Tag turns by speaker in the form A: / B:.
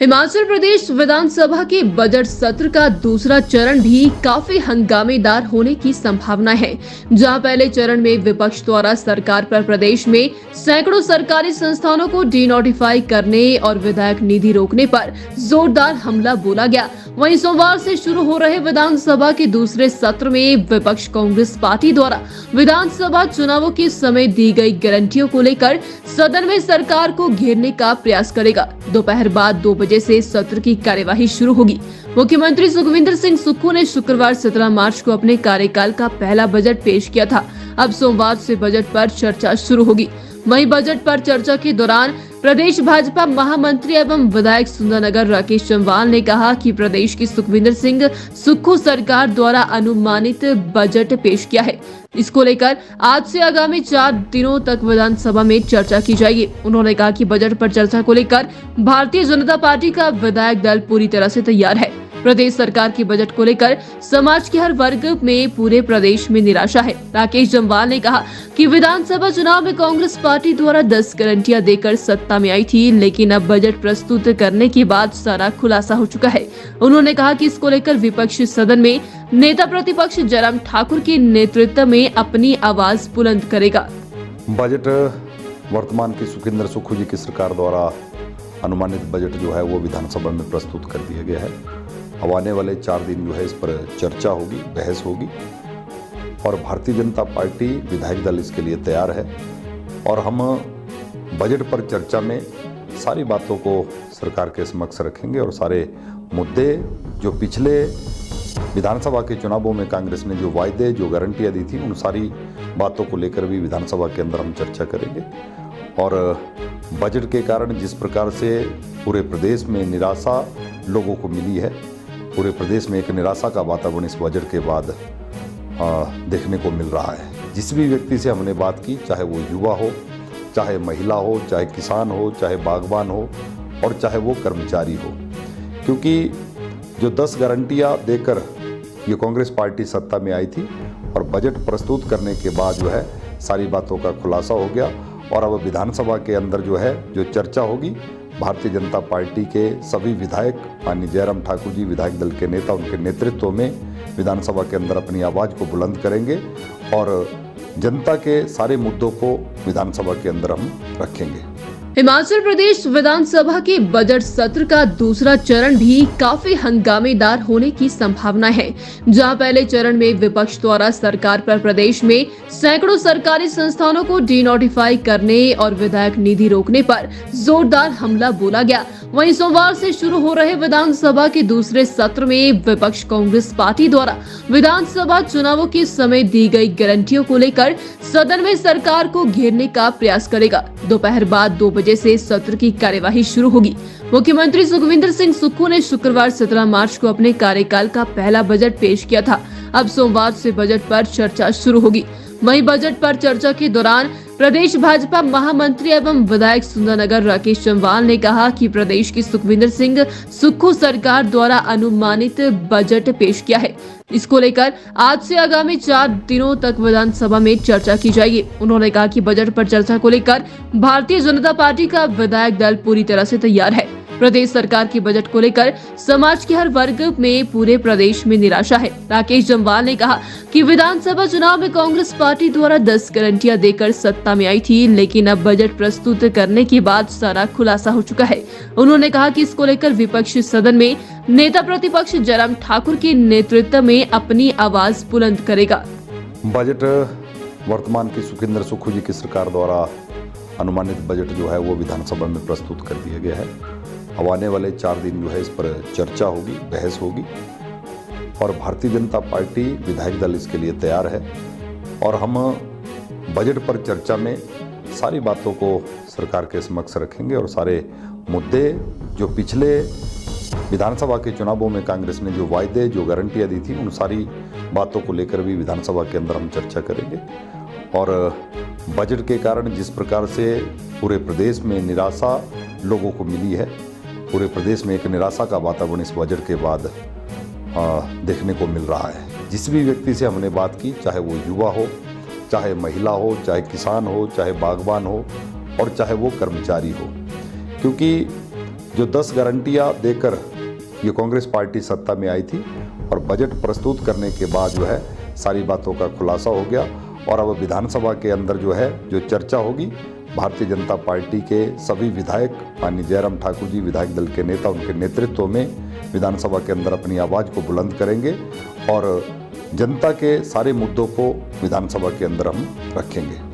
A: हिमाचल प्रदेश विधानसभा के बजट सत्र का दूसरा चरण भी काफी हंगामेदार होने की संभावना है। जहां पहले चरण में विपक्ष द्वारा सरकार पर प्रदेश में सैकड़ों सरकारी संस्थानों को डीनोटिफाई करने और विधायक निधि रोकने पर जोरदार हमला बोला गया, वहीं सोमवार से शुरू हो रहे विधानसभा के दूसरे सत्र में विपक्ष कांग्रेस पार्टी द्वारा विधानसभा चुनावों के समय दी गई गारंटियों को लेकर सदन में सरकार को घेरने का प्रयास करेगा। दोपहर बाद 2 बजे से सत्र की कार्यवाही शुरू होगी। मुख्यमंत्री सुखविंदर सिंह सुक्खू ने शुक्रवार 17 मार्च को अपने कार्यकाल का पहला बजट पेश किया था। अब सोमवार से बजट पर चर्चा शुरू होगी। वहीं बजट पर चर्चा के दौरान प्रदेश भाजपा महामंत्री एवं विधायक सुंदरनगर राकेश जम्वाल ने कहा कि प्रदेश की सुखविंदर सिंह सुक्खू सरकार द्वारा अनुमानित बजट पेश किया है। इसको लेकर आज से आगामी 4 दिनों तक विधानसभा में चर्चा की जाएगी। उन्होंने कहा कि बजट पर चर्चा को लेकर भारतीय जनता पार्टी का विधायक दल पूरी तरह से तैयार है। प्रदेश सरकार के बजट को लेकर समाज के हर वर्ग में पूरे प्रदेश में निराशा है। राकेश जम्वाल ने कहा कि विधानसभा चुनाव में कांग्रेस पार्टी द्वारा 10 गारंटियां देकर सत्ता में आई थी, लेकिन अब बजट प्रस्तुत करने के बाद सारा खुलासा हो चुका है। उन्होंने कहा कि इसको लेकर विपक्षी सदन में नेता प्रतिपक्ष जयराम ठाकुर के नेतृत्व में अपनी आवाज बुलंद करेगा।
B: बजट वर्तमान की सुखविंदर सुक्खू जी की सरकार द्वारा अनुमानित बजट जो है वो विधानसभा में प्रस्तुत कर दिया गया है। अब आने वाले 4 दिन जो है इस पर चर्चा होगी, बहस होगी और भारतीय जनता पार्टी विधायक दल इसके लिए तैयार है। और हम बजट पर चर्चा में सारी बातों को सरकार के समक्ष रखेंगे और सारे मुद्दे जो पिछले विधानसभा के चुनावों में कांग्रेस ने जो वायदे जो गारंटियां दी थी उन सारी बातों को लेकर भी विधानसभा के अंदर हम चर्चा करेंगे। और बजट के कारण जिस प्रकार से पूरे प्रदेश में निराशा लोगों को मिली है, पूरे प्रदेश में एक निराशा का वातावरण इस बजट के बाद देखने को मिल रहा है। जिस भी व्यक्ति से हमने बात की, चाहे वो युवा हो, चाहे महिला हो, चाहे किसान हो, चाहे बागवान हो और चाहे वो कर्मचारी हो, क्योंकि जो 10 गारंटियां देकर ये कांग्रेस पार्टी सत्ता में आई थी और बजट प्रस्तुत करने के बाद जो है सारी बातों का खुलासा हो गया। और अब विधानसभा के अंदर जो है जो चर्चा होगी, भारतीय जनता पार्टी के सभी विधायक माननीय जयराम ठाकुर जी विधायक दल के नेता उनके नेतृत्व में विधानसभा के अंदर अपनी आवाज़ को बुलंद करेंगे और जनता के सारे मुद्दों को विधानसभा के अंदर हम रखेंगे।
A: हिमाचल प्रदेश विधानसभा के बजट सत्र का दूसरा चरण भी काफी हंगामेदार होने की संभावना है। जहां पहले चरण में विपक्ष द्वारा सरकार पर प्रदेश में सैकड़ों सरकारी संस्थानों को डीनोटिफाई करने और विधायक निधि रोकने पर जोरदार हमला बोला गया, वहीं सोमवार से शुरू हो रहे विधानसभा के दूसरे सत्र में विपक्ष कांग्रेस पार्टी द्वारा विधानसभा चुनावों के समय दी गई गारंटियों को लेकर सदन में सरकार को घेरने का प्रयास करेगा। दोपहर बाद 2 बजे से सत्र की कार्यवाही शुरू होगी। मुख्यमंत्री सुखविंदर सिंह सुक्खू ने शुक्रवार 17 मार्च को अपने कार्यकाल का पहला बजट पेश किया था। अब सोमवार से बजट पर चर्चा शुरू होगी। वहीं बजट पर चर्चा के दौरान प्रदेश भाजपा महामंत्री एवं विधायक सुंदरनगर राकेश जम्वाल ने कहा कि प्रदेश की सुखविंदर सिंह सुक्खू सरकार द्वारा अनुमानित बजट पेश किया है। इसको लेकर आज से आगामी 4 दिनों तक विधानसभा में चर्चा की जाएगी। उन्होंने कहा कि बजट पर चर्चा को लेकर भारतीय जनता पार्टी का विधायक दल पूरी तरह से तैयार है। प्रदेश सरकार के बजट को लेकर समाज के हर वर्ग में पूरे प्रदेश में निराशा है। राकेश जम्वाल ने कहा कि विधानसभा चुनाव में कांग्रेस पार्टी द्वारा 10 गारंटियां देकर सत्ता में आई थी, लेकिन अब बजट प्रस्तुत करने के बाद सारा खुलासा हो चुका है। उन्होंने कहा कि इसको लेकर विपक्षी सदन में नेता प्रतिपक्ष जयराम ठाकुर के नेतृत्व में अपनी आवाज बुलंद करेगा।
B: बजट वर्तमान की सुखविंदर सुक्खू जी की सरकार द्वारा अनुमानित बजट जो है वो विधानसभा में प्रस्तुत कर दिया गया है। अब आने वाले 4 दिन जो है इस पर चर्चा होगी, बहस होगी और भारतीय जनता पार्टी विधायक दल इसके लिए तैयार है। और हम बजट पर चर्चा में सारी बातों को सरकार के समक्ष रखेंगे और सारे मुद्दे जो पिछले विधानसभा के चुनावों में कांग्रेस ने जो वायदे जो गारंटियां दी थी उन सारी बातों को लेकर भी विधानसभा के अंदर हम चर्चा करेंगे। और बजट के कारण जिस प्रकार से पूरे प्रदेश में निराशा लोगों को मिली है, पूरे प्रदेश में एक निराशा का वातावरण इस बजट के बाद देखने को मिल रहा है। जिस भी व्यक्ति से हमने बात की, चाहे वो युवा हो, चाहे महिला हो, चाहे किसान हो, चाहे बागवान हो और चाहे वो कर्मचारी हो, क्योंकि जो 10 गारंटियां देकर ये कांग्रेस पार्टी सत्ता में आई थी और बजट प्रस्तुत करने के बाद जो है सारी बातों का खुलासा हो गया और अब विधानसभा के अंदर जो है जो चर्चा होगी, भारतीय जनता पार्टी के सभी विधायक माननीय जयराम ठाकुर जी विधायक दल के नेता उनके नेतृत्व में विधानसभा के अंदर अपनी आवाज़ को बुलंद करेंगे और जनता के सारे मुद्दों को विधानसभा के अंदर हम रखेंगे।